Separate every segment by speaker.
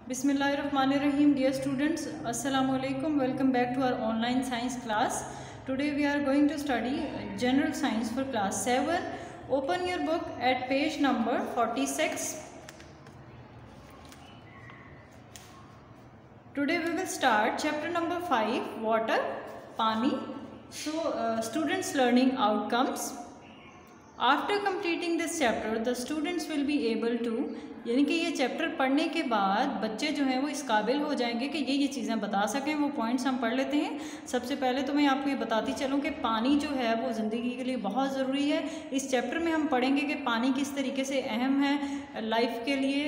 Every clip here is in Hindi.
Speaker 1: Bismillahirrahmanirrahim. Dear students, Assalamu alaikum. Welcome back to our online science class. Today we are going to study general science for class 7. Open your book at page number 46. Today we will start chapter number 5, water, pani. So students learning outcomes. After completing this chapter, the students will be able to, यानी कि ये चैप्टर पढ़ने के बाद बच्चे जो हैं वो इस काबिल हो जाएंगे कि ये चीज़ें बता सकें। वो पॉइंट्स हम पढ़ लेते हैं। सबसे पहले तो मैं आपको ये बताती चलूँ कि पानी जो है वो ज़िंदगी के लिए बहुत ज़रूरी है। इस चैप्टर में हम पढ़ेंगे कि पानी किस तरीके से अहम है लाइफ के लिए,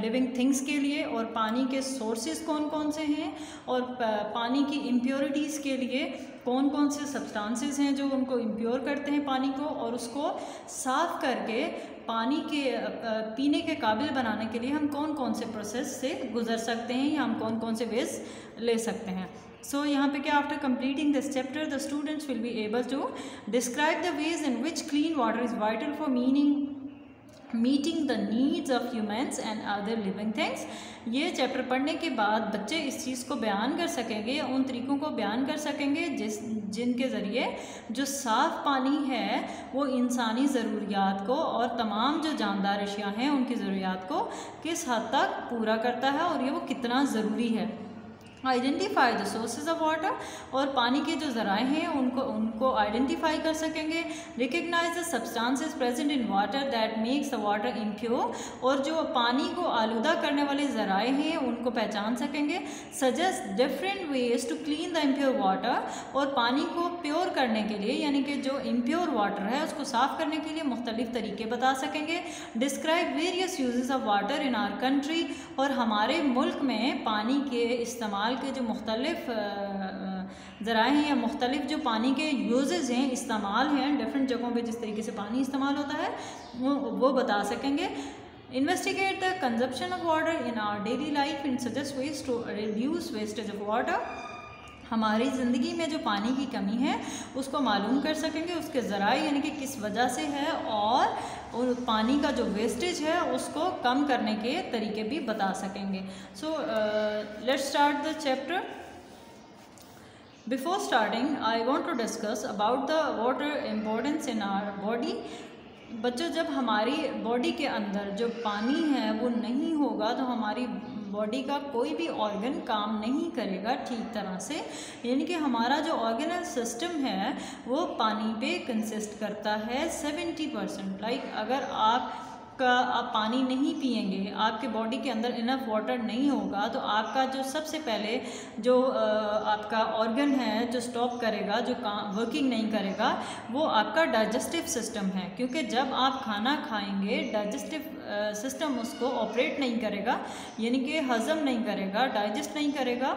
Speaker 1: लिविंग थिंग्स के लिए, और पानी के सोर्सेज कौन कौन से हैं, और पानी की इम्प्योरिटीज़ के लिए कौन कौन से सब्सटेंसेस हैं जो उनको इम्प्योर करते हैं पानी को, और उसको साफ़ करके पानी के पीने के काबिल बनाने के लिए हम कौन कौन से प्रोसेस से गुजर सकते हैं या हम कौन कौन से वेज ले सकते हैं। सो यहाँ पे क्या, after completing this chapter the students will be able to describe the ways in which clean water is vital for meeting the needs of humans and other living things. ये चैप्टर पढ़ने के बाद बच्चे इस चीज़ को बयान कर सकेंगे, उन तरीक़ों को बयान कर सकेंगे जिनके ज़रिए जो साफ़ पानी है वो इंसानी ज़रूरियात को और तमाम जो जानदार अशिया हैं उनकी ज़रूरियात को किस हद तक पूरा करता है और ये वो कितना ज़रूरी है। Identify the sources of water, और पानी के जो ज़राए हैं उनको आइडेंटिफाई कर सकेंगे। Recognise the substances present in water that makes the water impure, और जो पानी को आलूदा करने वाले ज़राए हैं उनको पहचान सकेंगे। Suggest different ways to clean the impure water, और पानी को प्योर करने के लिए यानी कि जो इम्प्योर वाटर है उसको साफ़ करने के लिए मुख्तलिफ तरीके बता सकेंगे। Describe various uses of water in our country, और हमारे मुल्क में पानी के इस्तेमाल के जो मुख्तलिफ ज़राए हैं या मुख्तलिफ जो पानी के यूजेस हैं, इस्तेमाल हैं डिफरेंट जगहों पे जिस तरीके से पानी इस्तेमाल होता है वो बता सकेंगे। Investigate the consumption of water in our daily life in suggest ways to reduce wastage of water. हमारी ज़िंदगी में जो पानी की कमी है उसको मालूम कर सकेंगे, उसके ज़राए यानी कि किस वजह से है, और पानी का जो वेस्टेज है उसको कम करने के तरीके भी बता सकेंगे। So let's start the chapter. Before starting I want to discuss about the water importance in our body. बच्चों, जब हमारी बॉडी के अंदर जो पानी है वो नहीं होगा तो हमारी बॉडी का कोई भी ऑर्गन काम नहीं करेगा ठीक तरह से। यानी कि हमारा जो ऑर्गेनल सिस्टम है वो पानी पे कंसिस्ट करता है 70%। लाइक अगर आप पानी नहीं पिएंगे, आपके बॉडी के अंदर इनफ वाटर नहीं होगा, तो आपका जो सबसे पहले जो आपका ऑर्गन है जो स्टॉप करेगा, जो वर्किंग नहीं करेगा, वो आपका डाइजेस्टिव सिस्टम है। क्योंकि जब आप खाना खाएंगे डाइजेस्टिव सिस्टम उसको ऑपरेट नहीं करेगा, यानी कि हज़म नहीं करेगा, डाइजेस्ट नहीं करेगा,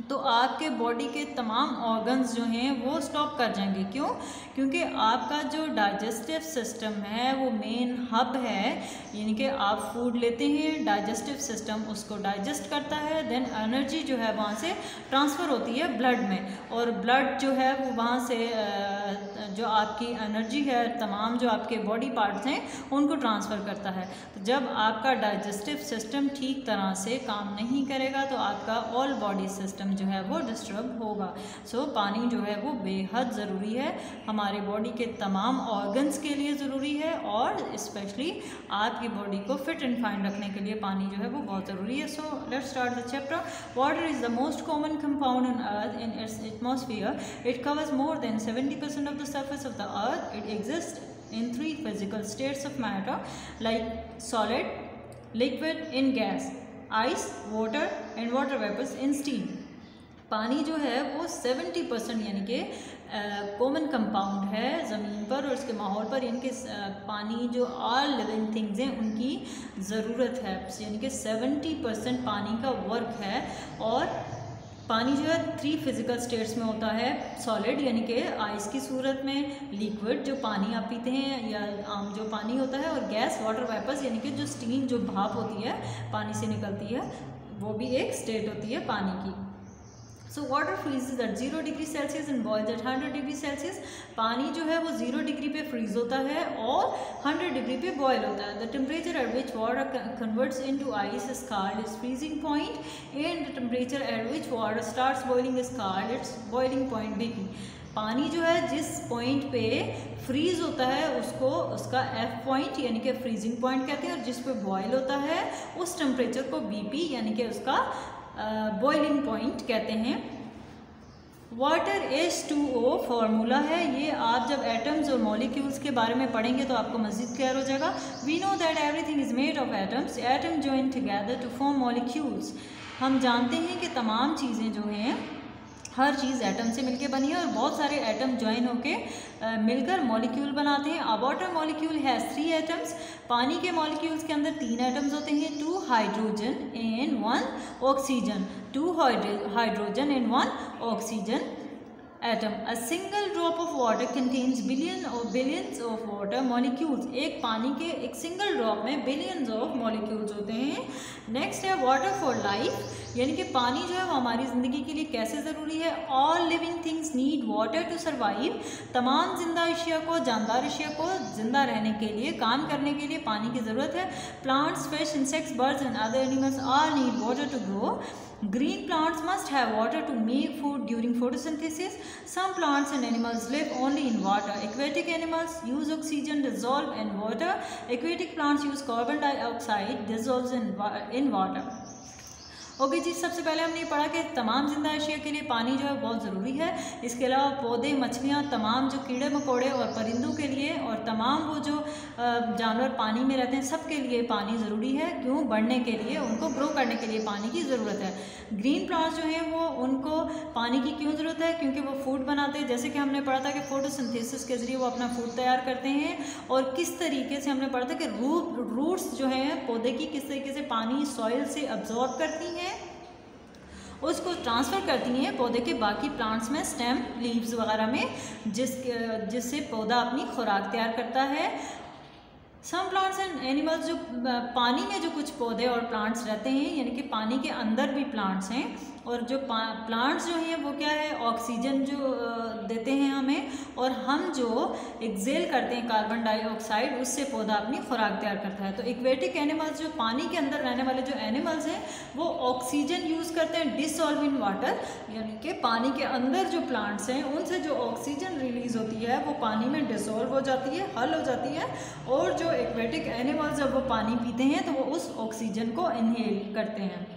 Speaker 1: तो आपके बॉडी के तमाम ऑर्गन्स जो हैं वो स्टॉप कर जाएंगे। क्यों? क्योंकि आपका जो डाइजेस्टिव सिस्टम है वो मेन हब है, यानी कि आप फूड लेते हैं, डाइजेस्टिव सिस्टम उसको डाइजेस्ट करता है, देन एनर्जी जो है वहाँ से ट्रांसफ़र होती है ब्लड में, और ब्लड जो है वो वहाँ से जो आपकी एनर्जी है तमाम जो आपके बॉडी पार्ट्स हैं उनको ट्रांसफ़र करता है। तो जब आपका डाइजेस्टिव सिस्टम ठीक तरह से काम नहीं करेगा तो आपका ऑल बॉडी सिस्टम जो है वो डिस्टर्ब होगा। सो पानी जो है वो बेहद ज़रूरी है, हमारे बॉडी के तमाम ऑर्गन्स के लिए ज़रूरी है, और स्पेशली आपकी बॉडी को फिट एंड फाइन रखने के लिए पानी जो है वो बहुत ज़रूरी है। सो let's start the chapter. Water is the most common compound in earth in its atmosphere. It covers more than 70% of the surface of the earth. It exists in 3 physical states of matter like solid, liquid and gas, ice, water and water vapors in steam. पानी जो है वो 70% यानी कि कॉमन कंपाउंड है ज़मीन पर और उसके माहौल पर, यानी कि पानी जो ऑल लिविंग थिंग्स हैं उनकी ज़रूरत है, यानी कि 70% पानी का वर्क है। और पानी जो है 3 फिज़िकल स्टेट्स में होता है, सॉलिड यानी कि आइस की सूरत में, लिक्विड जो पानी आप पीते हैं या आम जो पानी होता है, और गैस वाटर वेपर्स यानी कि जो स्टीम जो भाप होती है पानी से निकलती है, वो भी एक स्टेट होती है पानी की। So water freezes at 0 degree Celsius and boils at 100 degree Celsius. पानी जो है वो 0 डिग्री पे फ्रीज होता है और 100 डिग्री पे बॉयल होता है। The temperature at which water converts into ice is called its freezing point and the temperature at which water starts boiling is called its boiling point BP। पानी जो है जिस पॉइंट पे फ्रीज होता है उसको उसका F पॉइंट यानी कि फ्रीजिंग पॉइंट कहते हैं, और जिस पे बॉयल होता है उस टेम्परेचर को BP यानी कि उसका बॉइलिंग पॉइंट कहते हैं। वाटर H2O फार्मूला है, ये आप जब एटम्स और मॉलिक्यूल्स के बारे में पढ़ेंगे तो आपको मज़ीद क्लियर हो जाएगा। We know that everything is made of atoms, atom join together to form molecules. हम जानते हैं कि तमाम चीज़ें जो हैं हर चीज़ एटम से मिलके बनी है और बहुत सारे एटम ज्वाइन होके मिलकर मॉलिक्यूल बनाते हैं। अ वाटर मॉलिक्यूल हैज़ 3 एटम्स। पानी के मॉलिक्यूल्स के अंदर 3 एटम्स होते हैं, 2 hydrogen and 1 oxygen, 2 hydrogen and 1 oxygen atom. A single drop of water contains billions of water molecules. एक पानी के एक सिंगल ड्रॉप में बिलियंस ऑफ मॉलिक्यूल्स होते हैं। नेक्स्ट है वाटर फॉर लाइफ, यानी कि पानी जो है वो हमारी ज़िंदगी के लिए कैसे ज़रूरी है। All living things need water to survive. तमाम जिंदा अशिया को, जानदार अशिया को ज़िंदा रहने के लिए, काम करने के लिए पानी की ज़रूरत है। Plants, fish, insects, birds and other animals all need water to grow. Green plants must have water to make food during photosynthesis. Some plants and animals live only in water. Aquatic animals use oxygen dissolved in water. Aquatic plants use carbon dioxide dissolved in water. Okay जी, सबसे पहले हमने पढ़ा कि तमाम जिंदा अशिया के लिए पानी जो है बहुत ज़रूरी है। इसके अलावा पौधे, मछलियाँ, तमाम जो कीड़े मकोड़े और परिंदों के लिए और तमाम वो जो जानवर पानी में रहते हैं सब के लिए पानी ज़रूरी है। क्यों? बढ़ने के लिए, उनको ग्रो करने के लिए पानी की ज़रूरत है। ग्रीन प्लांट्स जो हैं वो उनको पानी की क्यों ज़रूरत है? क्योंकि वो फूड बनाते हैं। जैसे कि हमने पढ़ा था कि फोटोसिंथेसिस के ज़रिए वो अपना फूड तैयार करते हैं। और किस तरीके से हमने पढ़ा था कि रूट्स जो हैं पौधे की किस तरीके से पानी सॉइल से अब्जॉर्ब करती हैं, उसको ट्रांसफ़र करती हैं पौधे के बाकी प्लांट्स में, स्टेम, लीव्स वगैरह में, जिससे पौधा अपनी खुराक तैयार करता है। सम प्लांट्स एंड एनिमल्स, जो पानी में जो कुछ पौधे और प्लांट्स रहते हैं, यानी कि पानी के अंदर भी प्लांट्स हैं, और जो प्लांट्स जो हैं वो क्या है, ऑक्सीजन जो देते हैं हमें, और हम जो एक्सेल करते हैं कार्बन डाइऑक्साइड, उससे पौधा अपनी खुराक तैयार करता है। तो एक्वेटिक एनिमल्स, जो पानी के अंदर रहने वाले जो एनिमल्स हैं, वो ऑक्सीजन यूज़ करते हैं डिसॉल्व इन वाटर, यानी कि पानी के अंदर जो प्लांट्स हैं उनसे जो ऑक्सीजन रिलीज़ होती है वो पानी में डिसॉल्व हो जाती है, हल हो जाती है, और जो एक्वेटिक एनिमल्स जब वो पानी पीते हैं तो वो उस ऑक्सीजन को इनहेल करते हैं।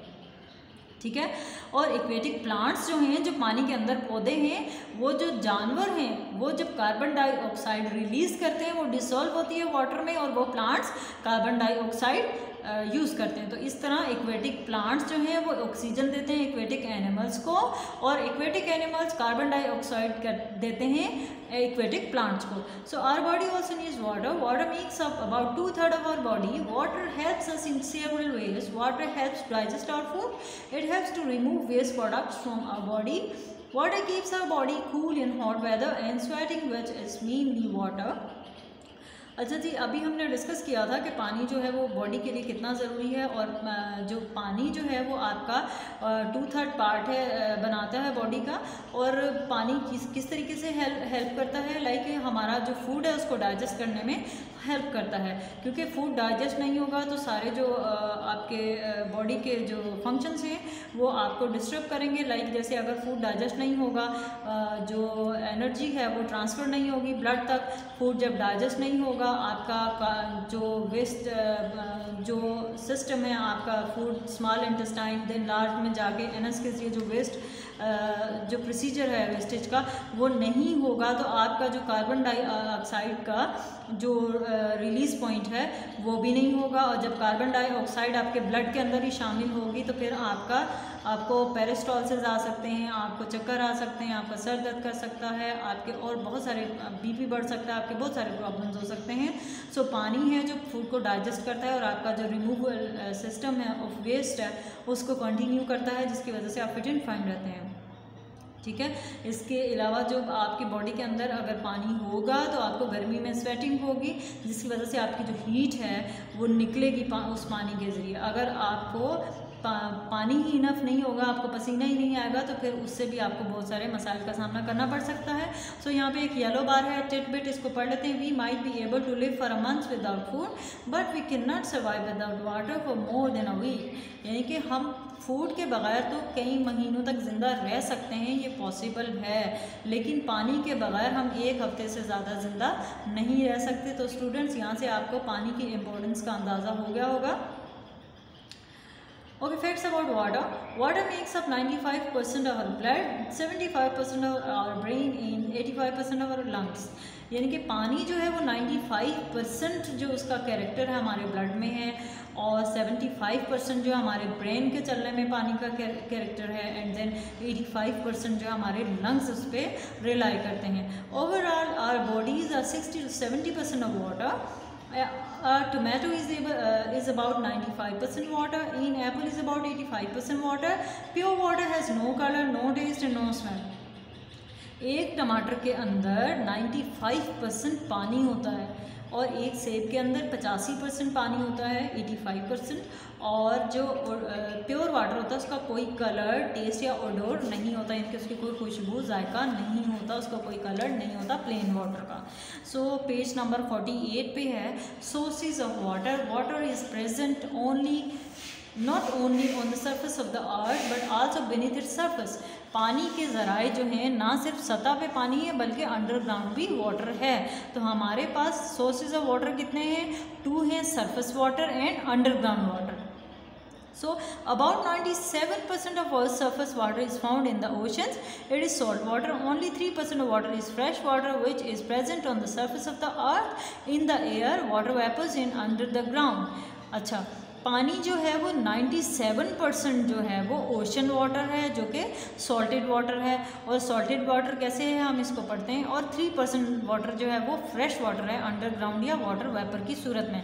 Speaker 1: ठीक है। और एक्वेटिक प्लांट्स जो हैं, जो पानी के अंदर पौधे हैं, वो जो जानवर हैं वो जब कार्बन डाइऑक्साइड रिलीज़ करते हैं वो डिसॉल्व होती है वाटर में, और वो प्लांट्स कार्बन डाइऑक्साइड यूज़ करते हैं। तो इस तरह एक्वेटिक प्लांट्स जो हैं वो ऑक्सीजन देते हैं एक्वेटिक एनिमल्स को, और एक्वेटिक एनिमल्स कार्बन डाइऑक्साइड देते हैं एक्वेटिक प्लांट्स को। So our body also needs water. Water makes up about 2/3 of our body. Water helps us in several ways. Water helps digest our food. It helps to remove waste products from our body. Water keeps our body cool in hot weather, and sweating, which is mainly water. अच्छा जी, अभी हमने डिस्कस किया था कि पानी जो है वो बॉडी के लिए कितना ज़रूरी है, और जो पानी जो है वो आपका 2/3 पार्ट है बनाता है बॉडी का। और पानी किस तरीके से हेल्प करता है, लाइक हमारा जो फूड है उसको डाइजेस्ट करने में हेल्प करता है, क्योंकि फूड डाइजेस्ट नहीं होगा तो सारे जो आपके बॉडी के जो फंक्शंस हैं वो आपको डिस्टर्ब करेंगे। लाइक जैसे अगर फूड डाइजेस्ट नहीं होगा, जो एनर्जी है वो ट्रांसफ़र नहीं होगी ब्लड तक। फूड जब डाइजेस्ट नहीं होगा, आपका जो वेस्ट जो सिस्टम है आपका food small intestine then large में जाके एनस के जरिए जो वेस्ट जो प्रोसीजर है वेस्टेज का वो नहीं होगा, तो आपका जो कार्बन डाइऑक्साइड का जो रिलीज़ पॉइंट है वो भी नहीं होगा। और जब कार्बन डाइऑक्साइड आपके ब्लड के अंदर ही शामिल होगी तो फिर आपको पेरिस्टॉल्सिस आ सकते हैं, आपको चक्कर आ सकते हैं, आपका सर दर्द कर सकता है, आपके और बहुत सारे BP बढ़ सकता है, आपके बहुत सारे प्रॉब्लम्स हो सकते हैं। सो पानी है जो फूड को डाइजेस्ट करता है और आपका जो रिमूवल सिस्टम है ऑफ वेस्ट है उसको कंटिन्यू करता है, जिसकी वजह से आप फिट एंड फाइन रहते हैं। ठीक है। इसके अलावा जो आपकी बॉडी के अंदर अगर पानी होगा तो आपको गर्मी में स्वेटिंग होगी, जिसकी वजह से आपकी जो हीट है वो निकलेगी उस पानी के ज़रिए। अगर आपको पानी ही इनफ नहीं होगा, आपको पसीना ही नहीं आएगा, तो फिर उससे भी आपको बहुत सारे मसाइल का सामना करना पड़ सकता है। सो यहाँ पे एक येलो बार है, टिटबिट, इसको पढ़ लेते हैं। We might be able to live for a month without food but we can not survive without water for more than a week. यानी कि हम फूड के बगैर तो कई महीनों तक ज़िंदा रह सकते हैं, ये पॉसिबल है, लेकिन पानी के बगैर हम एक हफ्ते से ज़्यादा ज़िंदा नहीं रह सकते। तो स्टूडेंट्स, यहाँ से आपको पानी की इम्पोर्टेंस का अंदाज़ा हो गया होगा। Okay, facts about water. Water makes up 95% of our blood, 75% of our brain and 85% of our lungs. यानी कि पानी जो है वो 95% जो उसका कैरेक्टर है हमारे ब्लड में है, और 75% जो हमारे ब्रेन के चलने में पानी का कैरेक्टर है, एंड देन 85% जो हमारे लंग्स उस पर रिलाई करते हैं। Overall our bodies are 60 to 70% of water. Tomato is about 95% water. In apple is about 85% water. Pure water has no color, no taste and no smell. एक टमाटर के अंदर 95% पानी होता है, और एक सेब के अंदर 85% पानी होता है, 85%, और जो प्योर वाटर होता है उसका कोई कलर, टेस्ट या ओडोर नहीं होता, यानी कि उसकी कोई खुशबू, जायका नहीं होता, उसका कोई कलर नहीं होता प्लेन वाटर का। सो पेज नंबर 48 पे है sources of water. Water is present not only on the surface of the earth but also beneath its surface। पानी के ज़राए जो हैं ना सिर्फ सतह पे पानी है बल्कि अंडरग्राउंड भी वाटर है। तो हमारे पास सोर्सेज ऑफ वाटर कितने हैं? 2 हैं, surface water and underground water. So about 97% of Earth's surface water is found in the oceans. It is salt water. Only 3% of water is fresh water, which is present on the surface of the earth, in the air, water vapors and under the ground। अच्छा, पानी जो है वो 97% जो है वो ओशन वाटर है, जो कि सॉल्टेड वाटर है। और सॉल्टेड वाटर कैसे है हम इसको पढ़ते हैं। और 3% वाटर जो है वो फ्रेश वाटर है, अंडरग्राउंड या वाटर वेपर की सूरत में।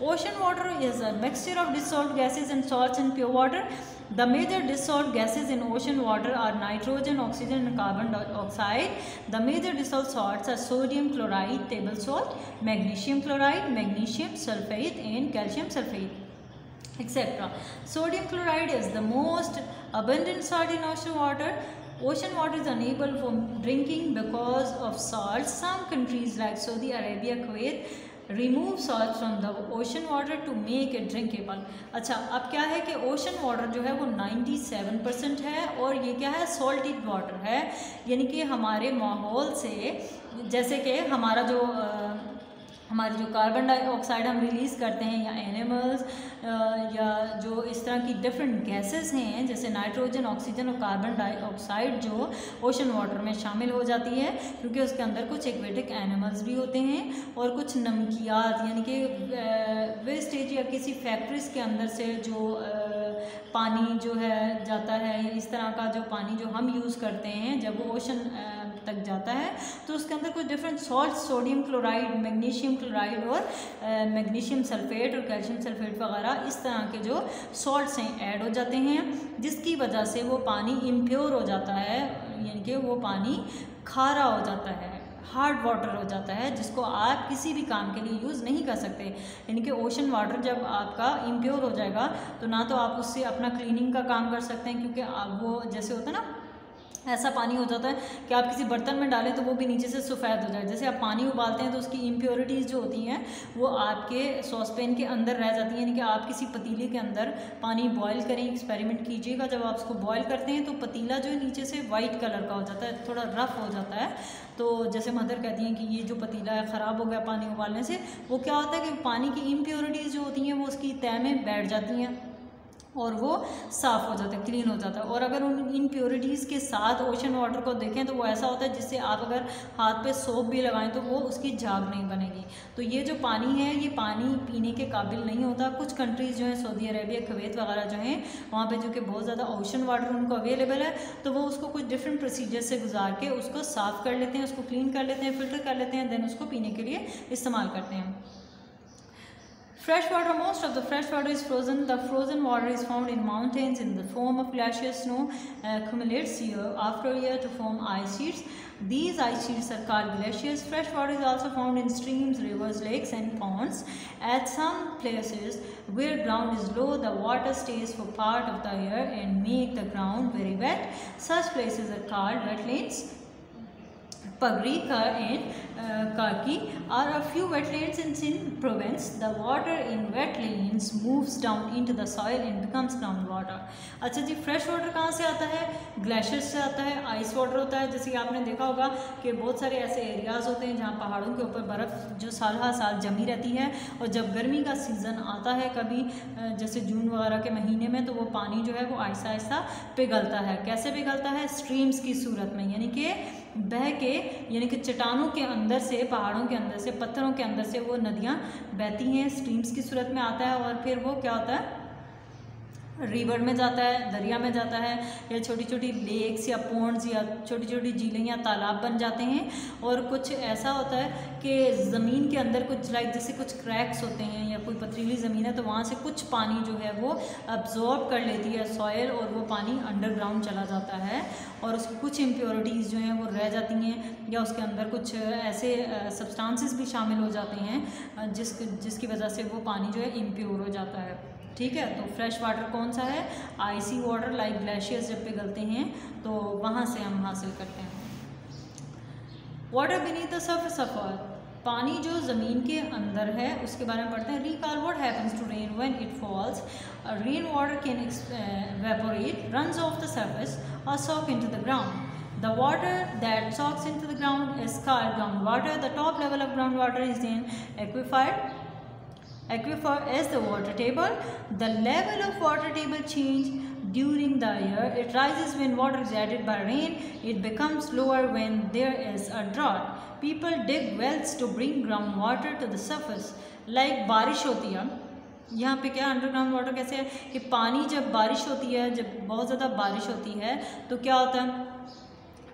Speaker 1: Ocean water is a mixture of dissolved gases and salts in pure water. The major dissolved gases in ocean water are nitrogen, oxygen and carbon dioxide. The major dissolved salts are sodium chloride, table salt, magnesium chloride, magnesium sulfate and calcium sulfate, etc. Sodium chloride is the most abundant salt in ocean water. Ocean water is unable for drinking because of salts. Some countries like Saudi Arabia, Kuwait remove salts from the ocean water to make it drinkable। अच्छा, अब क्या है कि ओशन वाटर जो है वो 97% है, और ये क्या है? सॉल्टेड वाटर है। यानी कि हमारे माहौल से, जैसे कि हमारे जो कार्बन डाइऑक्साइड हम रिलीज़ करते हैं, या एनिमल्स या जो इस तरह की डिफरेंट गैसेस हैं जैसे नाइट्रोजन, ऑक्सीजन और कार्बन डाइऑक्साइड, जो ओशन वाटर में शामिल हो जाती है, क्योंकि उसके अंदर कुछ एक्वेटिक एनिमल्स भी होते हैं और कुछ नमकियात, यानी कि वेस्टेज या किसी फैक्ट्रीज के अंदर से जो पानी जो है जाता है, इस तरह का जो पानी जो हम यूज़ करते हैं जब वो ओशन तक जाता है, तो उसके अंदर कुछ different salt, sodium chloride, magnesium chloride और मैग्नीशियम सल्फेट और कैल्शियम सल्फेट वगैरह इस तरह के जो सॉल्ट्स हैं ऐड हो जाते हैं, जिसकी वजह से वो पानी इम्प्योर हो जाता है, यानी कि वो पानी खारा हो जाता है, हार्ड वाटर हो जाता है, जिसको आप किसी भी काम के लिए यूज़ नहीं कर सकते। यानी कि ओशन वाटर जब आपका इम्प्योर हो जाएगा तो ना तो आप उससे अपना क्लीनिंग का काम कर सकते हैं, क्योंकि आप वो जैसे होता है ना, ऐसा पानी हो जाता है कि आप किसी बर्तन में डालें तो वो भी नीचे से सफ़ेद हो जाए। जैसे आप पानी उबालते हैं तो उसकी इम्प्योरिटीज़ जो होती हैं वो आपके सॉसपेन के अंदर रह जाती हैं। यानी कि आप किसी पतीले के अंदर पानी बॉयल करें, एक्सपेरिमेंट कीजिएगा, जब आप उसको बॉयल करते हैं तो पतीला जो है नीचे से वाइट कलर का हो जाता है, थोड़ा रफ़ हो जाता है। तो जैसे मदर कहती हैं कि ये जो पतीला है ख़राब हो गया पानी उबालने से, वो क्या होता है कि पानी की इम्प्योरिटीज़ जो होती हैं वो उसकी तह में बैठ जाती हैं और वो साफ़ हो जाता है, क्लीन हो जाता है। और अगर उन इम्प्योरिटीज़ के साथ ओशन वाटर को देखें तो वो ऐसा होता है जिससे आप अगर हाथ पे सोप भी लगाएं तो वो उसकी झाग नहीं बनेगी। तो ये जो पानी है ये पानी पीने के काबिल नहीं होता। कुछ कंट्रीज़ जो हैं, सऊदी अरेबिया, कुवैत वगैरह जो हैं, वहाँ पे जो कि बहुत ज़्यादा ओशन वाटर उनको अवेलेबल है, तो वो उसको कुछ डिफरेंट प्रोसीजर से गुजार के उसको साफ़ कर लेते हैं, उसको क्लीन कर लेते हैं, फ़िल्टर कर लेते हैं, देन उसको पीने के लिए इस्तेमाल करते हैं। Fresh water, most of the fresh water is frozen. The frozen water is found in mountains in the form of glacier snow, accumulates year after year to form ice sheets. These ice sheets are called glaciers. Fresh water is also found in streams, rivers, lakes and ponds. At some places where ground is low, the water stays for part of the year and make the ground very wet. Such places are called wetlands. Pagrika and Karki are a few wetlands in province. The water in wetlands moves down into the soil and becomes groundwater. अच्छा जी, फ्रेश वाटर कहाँ से आता है? ग्लेशियर से आता है. आइस वाटर होता है, जैसे कि आपने देखा होगा कि बहुत सारे ऐसे एरियाज़ होते हैं जहाँ पहाड़ों के ऊपर बर्फ़ जो साल हर साल जमी रहती है, और जब गर्मी का सीज़न आता है कभी जैसे जून वगैरह के महीने में, तो वो पानी जो है वो आहिस्ता आहिस्ता पिघलता है. कैसे पिघलता है? स्ट्रीम्स की सूरत में, यानी कि बह के, यानी कि चट्टानों के अंदर से, पहाड़ों के अंदर से, पत्थरों के अंदर से वो नदियाँ बहती हैं, स्ट्रीम्स की सूरत में आता है, और फिर वो क्या होता है, रिवर में जाता है, दरिया में जाता है, या छोटी छोटी लेक्स या पॉन्ड्स या छोटी छोटी झीलें या तालाब बन जाते हैं. और कुछ ऐसा होता है कि ज़मीन के अंदर कुछ लाइक जैसे कुछ क्रैक्स होते हैं या कोई पथरीली ज़मीन है, तो वहाँ से कुछ पानी जो है वो अब्जॉर्ब कर लेती है सॉयल, और वो पानी अंडरग्राउंड चला जाता है, और उसकी कुछ इम्प्योरिटीज़ जो हैं वो रह जाती हैं, या उसके अंदर कुछ ऐसे सब्सटेंसेस भी शामिल हो जाते हैं जिसकी वजह से वो पानी जो है इम्प्योर हो जाता है. ठीक है, तो फ्रेश वाटर कौन सा है? आइसी वाटर, लाइक ग्लेशियर्स जब पिघलते हैं तो वहाँ से हम हासिल करते हैं. Water beneath the surface of earth, पानी जो ज़मीन के अंदर है उसके बारे में पढ़ते हैं. Recall what happens to rain when it falls. Rain water can evaporate, runs off the surface or soak into the ground. The water that soaks into the ground is called groundwater. The top level of groundwater is an aquifer. Aquifer is the water table. The level of water table change during the year. It rises when water is added by rain. It becomes lower when there is a drought. People dig wells to bring groundwater to the surface. Like बारिश होती है, यहाँ पे क्या अंडरग्राउंड वाटर कैसे है कि पानी जब बारिश होती है, जब बहुत ज़्यादा बारिश होती है तो क्या होता है,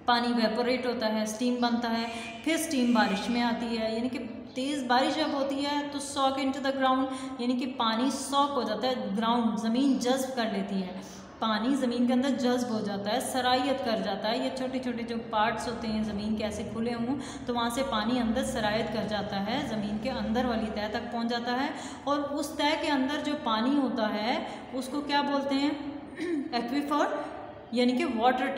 Speaker 1: पानी वेपोरेट होता है, स्टीम बनता है, फिर स्टीम बारिश में आती है. यानी कि तेज़ बारिश जब होती है तो सॉक इनटू द ग्राउंड, यानी कि पानी सॉक हो जाता है, ग्राउंड ज़मीन जज्ब कर लेती है, पानी ज़मीन के अंदर जज्ब हो जाता है, सरायत कर जाता है. ये छोटे छोटे जो पार्ट्स होते हैं ज़मीन के ऐसे खुले हों तो वहाँ से पानी अंदर सरायत कर जाता है, ज़मीन के अंदर वाली तह तक पहुँच जाता है. और उस तह के अंदर जो पानी होता है उसको क्या बोलते हैं? एक्वीफर, यानी कि वाटर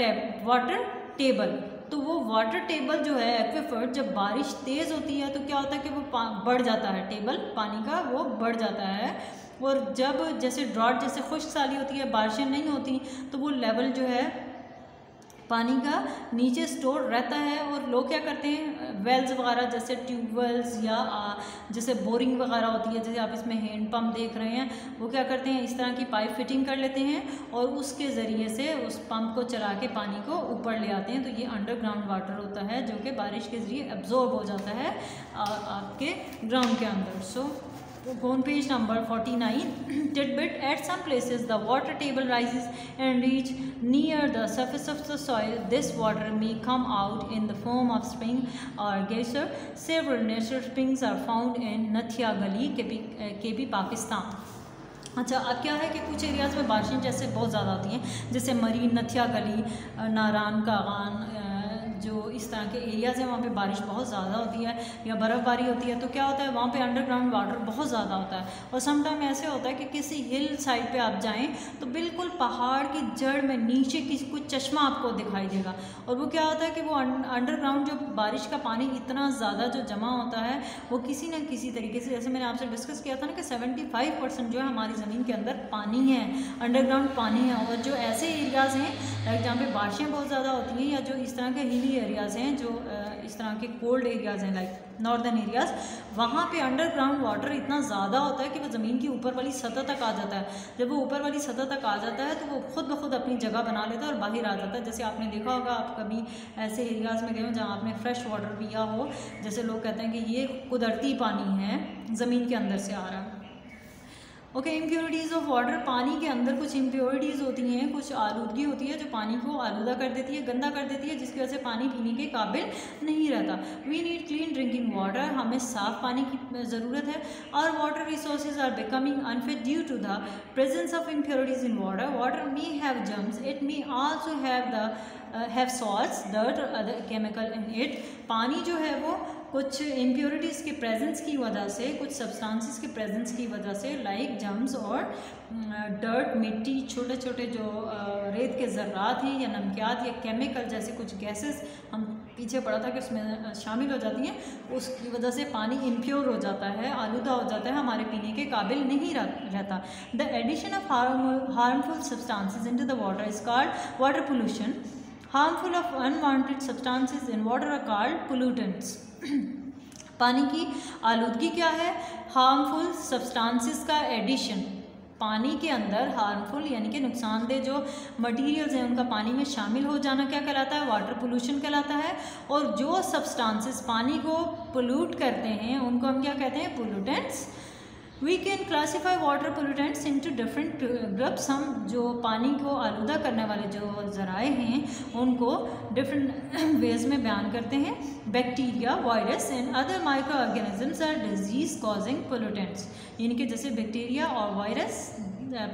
Speaker 1: टेबल. तो वो वाटर टेबल जो है एक्वीफर, जब बारिश तेज़ होती है तो क्या होता है कि वो बढ़ जाता है, टेबल पानी का वो बढ़ जाता है. और जब जैसे ड्रॉट, जैसे खुश्क साली होती है, बारिशें नहीं होती, तो वो लेवल जो है पानी का नीचे स्टोर रहता है. और लोग क्या करते हैं, वेल्स वगैरह जैसे ट्यूबवेल्स या जैसे बोरिंग वगैरह होती है, जैसे आप इसमें हैंड पंप देख रहे हैं, वो क्या करते हैं, इस तरह की पाइप फिटिंग कर लेते हैं और उसके ज़रिए से उस पंप को चला के पानी को ऊपर ले आते हैं. तो ये अंडरग्राउंड वाटर होता है जो कि बारिश के ज़रिए एब्जॉर्ब हो जाता है आपके ग्राउंड के अंदर. सो on page number 49, tidbit, at some places the water table rises and reach near the surface of the soil. This water may come out in the form of spring or geyser. Several natural springs are found in Nathia Gali, KB, Pakistan. अच्छा, अब क्या है कि कुछ एरियाज़ में बारिशें जैसे बहुत ज़्यादा होती हैं, जैसे मरीन, नथिया गली, नारान कागान, जो इस तरह के एरियाज़ हैं वहाँ पे बारिश बहुत ज़्यादा होती है या बर्फ़बारी होती है. तो क्या होता है, वहाँ पे अंडरग्राउंड वाटर बहुत ज़्यादा होता है. और समटाइम ऐसे होता है कि किसी हिल साइड पे आप जाएं तो बिल्कुल पहाड़ की जड़ में नीचे किसी कुछ चश्मा आपको दिखाई देगा. और वो क्या होता है कि वो अंडरग्राउंड जो बारिश का पानी इतना ज़्यादा जो जमा होता है वो किसी न किसी तरीके से, जैसे मैंने आपसे डिस्कस किया था ना कि 75% जो है हमारी ज़मीन के अंदर पानी है, अंडरग्राउंड पानी है. और जो ऐसे एरियाज़ हैं लाइक जहाँ पे बारिशें बहुत ज़्यादा होती हैं, या जो इस तरह के हिली एरियाज़ हैं, जो इस तरह के कोल्ड एरियाज़ हैं लाइक नॉर्दर्न एरियाज़, वहाँ पे अंडरग्राउंड वाटर इतना ज़्यादा होता है कि वो ज़मीन की ऊपर वाली सतह तक आ जाता है. जब वो ऊपर वाली सतह तक आ जाता है तो वो खुद ब खुद अपनी जगह बना लेता है और बाहर आ जाता है. जैसे आपने देखा होगा, आप कभी ऐसे एरियाज़ में गए हो जहाँ आपने फ्रेश वाटर पिया हो, जैसे लोग कहते हैं कि ये कुदरती पानी है, ज़मीन के अंदर से आ रहा है. ओके, इम्प्योरिटीज़ ऑफ वाटर, पानी के अंदर कुछ इम्प्योरिटीज़ होती हैं, कुछ आलूदगी होती है जो पानी को आलूदा कर देती है, गंदा कर देती है, जिसकी वजह से पानी पीने के काबिल नहीं रहता। We need clean drinking water, हमें साफ़ पानी की ज़रूरत है। और water resources are becoming unfit due to the presence of impurities in water. Water may have germs, it may also have salts, dirt और अदर केमिकल इन इट। पानी जो है वो कुछ इम्प्योरिटीज़ के प्रेजेंस की वजह से, कुछ सब्सटेंसेस के प्रेजेंस की वजह से, लाइक जर्म्स और डर्ट, मिट्टी, छोटे छोटे जो रेत के ज़र्रात हैं या नमकियात या केमिकल जैसे कुछ गैसेस हम पीछे पड़ा था कि उसमें शामिल हो जाती हैं, उसकी वजह से पानी इम्प्योर हो जाता है, आलूदा हो जाता है, हमारे पीने के काबिल नहीं रहता। The addition of harmful substances into the water is called water pollution. Harmful of unwanted substances in water are called pollutants. पानी की आलूदगी क्या है? हार्मफुल सब्सटेंसेस का एडिशन, पानी के अंदर हार्मफुल यानी कि नुकसानदेह जो मटेरियल्स हैं उनका पानी में शामिल हो जाना क्या कहलाता है? वाटर पोल्यूशन कहलाता है। और जो सब्सटेंसेस पानी को पोल्यूट करते हैं उनको हम क्या कहते हैं? Pollutants. We can classify water pollutants into different groups. हम जो पानी को आलूदा करने वाले जो ज़राए हैं उनको डिफरेंट वेज में बयान करते हैं। Bacteria, virus and other micro organisms are disease causing pollutants, यानी कि जैसे बैक्टीरिया और वायरस,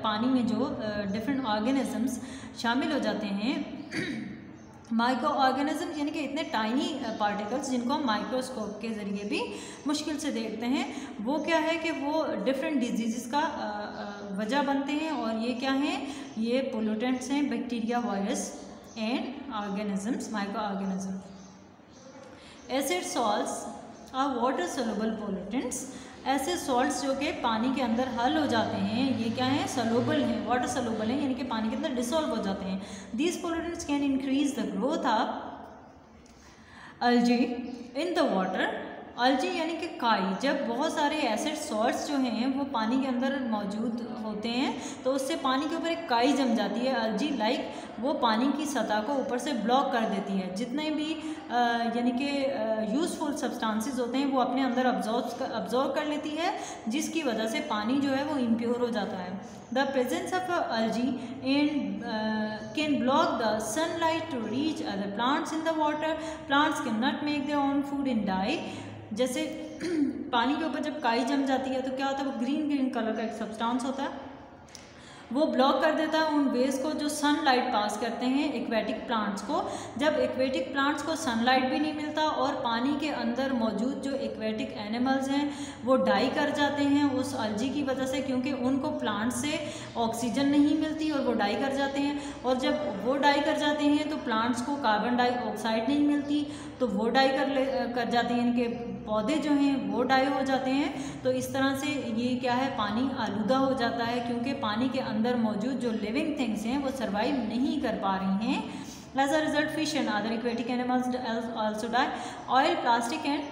Speaker 1: पानी में जो डिफरेंट ऑर्गेनिजम्स शामिल हो जाते हैं। माइक्रो ऑर्गेनिज्म यानी कि इतने टाइनी पार्टिकल्स जिनको हम माइक्रोस्कोप के ज़रिए भी मुश्किल से देखते हैं, वो क्या है कि वो डिफरेंट डिजीज़ का वजह बनते हैं। और ये क्या हैं? ये पोल्यूटेंट्स हैं, bacteria, virus and organisms, micro organism. Acid salts are water soluble pollutants. ऐसे सॉल्ट्स जो कि पानी के अंदर हल हो जाते हैं, ये क्या हैं? सोल्यूबल हैं, वाटर सोल्यूबल हैं, यानी कि पानी के अंदर डिसॉल्व हो जाते हैं। These pollutants can increase the growth of algae in the water. Algae यानी कि काई, जब बहुत सारे एसिड सॉल्ट्स जो हैं वो पानी के अंदर मौजूद होते हैं तो उससे पानी के ऊपर एक काई जम जाती है, अल्जी लाइक, वो पानी की सतह को ऊपर से ब्लॉक कर देती है। जितने भी यानी कि यूज़फुल सब्सटेंसेस होते हैं वो अपने अंदर अब्जॉर्ब कर लेती है, जिसकी वजह से पानी जो है वो इम्प्योर हो जाता है। The presence of algae can block the sunlight to reach other plants in the water. Plants can not make their own food in die. जैसे पानी के ऊपर जब काई जम जाती है तो क्या होता है? वो ग्रीन ग्रीन कलर का एक सब्सटेंस होता है, वो ब्लॉक कर देता है उन वेज को जो सनलाइट पास करते हैं एक्वेटिक प्लांट्स को। जब एक्वेटिक प्लांट्स को सनलाइट भी नहीं मिलता और पानी के अंदर मौजूद जो एक्वेटिक एनिमल्स हैं वो डाई कर जाते हैं उस अल्जी की वजह से, क्योंकि उनको प्लांट से ऑक्सीजन नहीं मिलती और वो डाई कर जाते हैं। और जब वो डाई कर जाते हैं तो प्लांट्स को कार्बन डाइऑक्साइड नहीं मिलती, तो वो डाई कर जाते हैं, इनके पौधे जो हैं वो डाई हो जाते हैं। तो इस तरह से ये क्या है? पानी आलूदा हो जाता है, क्योंकि पानी के अंदर मौजूद जो लिविंग थिंग्स हैं वो सर्वाइव नहीं कर पा रही हैं। As a result fish and other aquatic animals also die. Oil, plastic and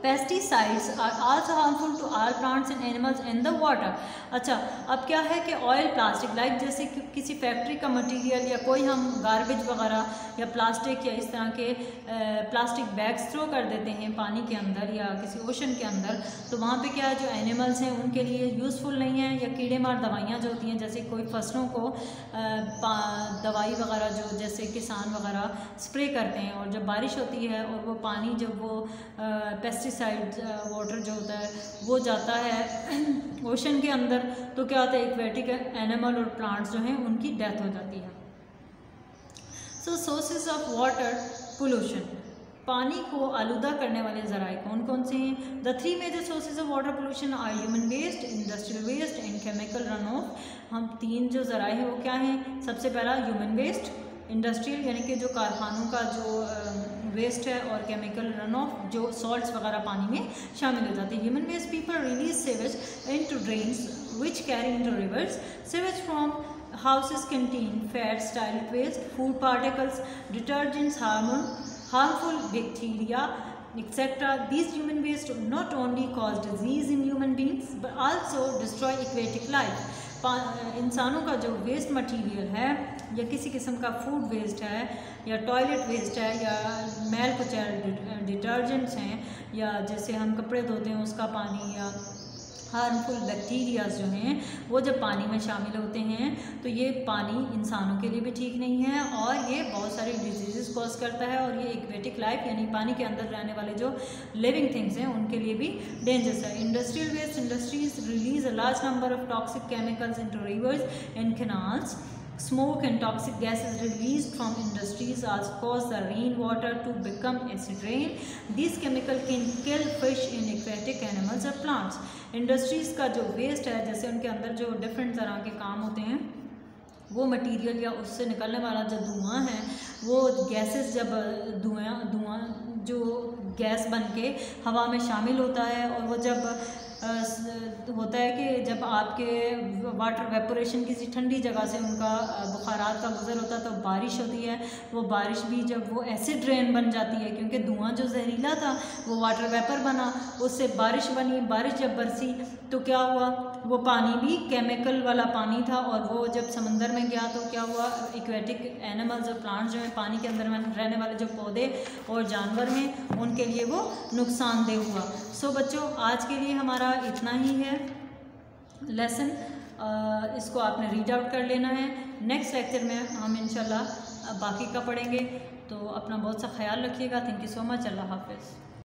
Speaker 1: pesticides are also harmful to all plants and animals in the water. अच्छा, अब क्या है कि ऑयल, प्लास्टिक लाइक जैसे किसी फैक्ट्री का मटेरियल या कोई हम गार्बेज वगैरह या प्लास्टिक या इस तरह के प्लास्टिक बैग्स थ्रो कर देते हैं पानी के अंदर या किसी ओशन के अंदर, तो वहाँ पे क्या है? जो एनिमल्स हैं उनके लिए यूज़फुल नहीं है। या कीड़े मार दवाइयाँ जो होती हैं, जैसे कोई फसलों को दवाई वगैरह जो जैसे किसान वगैरह स्प्रे करते हैं, और जब बारिश होती है और वो पानी जब वो पेस्टिसाइड वाटर जो होता है वो जाता है ओशन के अंदर, तो क्या होता है? एक्वेटिक एनिमल और प्लांट्स जो हैं उनकी डेथ हो जाती है। सो सोर्सेज ऑफ वाटर पोल्यूशन, पानी को आलूदा करने वाले ज़राए कौन कौन से हैं? The 3 major sources of water pollution are human waste, industrial waste and chemical run off. हम 3 जो ज़राए हैं वो क्या हैं? सबसे पहला ह्यूमन वेस्ट, इंडस्ट्रियल यानी कि जो कारखानों का जो वेस्ट है, और केमिकल रन ऑफ जो सॉल्ट्स वगैरह पानी में शामिल हो जाते हैं। Human waste, people release sewage into drains which carry into rivers. Sewage from houses contain fats, solid waste, food particles, detergents, harmful bacteria, etc. These human waste not only cause disease in human beings but also destroy aquatic life. इंसानों का जो वेस्ट मटेरियल है या किसी किस्म का फूड वेस्ट है या टॉयलेट वेस्ट है या मैल कुचैल डिटर्जेंट्स हैं या जैसे हम कपड़े धोते हैं उसका पानी या हार्मफुल बैक्टीरियाज जो हैं वो जब पानी में शामिल होते हैं तो ये पानी इंसानों के लिए भी ठीक नहीं है और ये बहुत सारी डिजीज़ कॉज करता है और ये एक्वेटिक लाइफ यानी पानी के अंदर रहने वाले जो लिविंग थिंग्स हैं उनके लिए भी डेंजरस है। Industrial waste, industries release a large number of toxic chemicals into rivers and canals. Smoke and toxic gases released from industries also cause the rainwater to become acid rain. These chemicals can kill fish and aquatic animals or plants. Industries का जो वेस्ट है, जैसे उनके अंदर जो डिफरेंट तरह के काम होते हैं, वो मटेरियल या उससे निकलने वाला जो धुआं है, वो गैसेस जब धुआं जो गैस बन के हवा में शामिल होता है और वो जब होता है कि जब आपके वाटर वेपोरेशन किसी ठंडी जगह से उनका बुखारात का गुजर होता है तो बारिश होती है, वो बारिश भी जब वो एसिड रेन बन जाती है क्योंकि धुआं जो जहरीला था वो वाटर वेपर बना, उससे बारिश बनी, बारिश जब बरसी तो क्या हुआ, वो पानी भी केमिकल वाला पानी था और वो जब समंदर में गया तो क्या हुआ, एक्वेटिक एनिमल्स और प्लांट्स जो हैं पानी के अंदर रहने वाले जो पौधे और जानवर हैं उनके लिए वो नुकसानदेह हुआ। सो बच्चों आज के लिए हमारा इतना ही है लेसन, इसको आपने रीड आउट कर लेना है। नेक्स्ट लेक्चर में हम इंशाल्लाह बाकी का पढ़ेंगे, तो अपना बहुत सा ख्याल रखिएगा। Thank you so much. अल्लाह हाफ़िज़।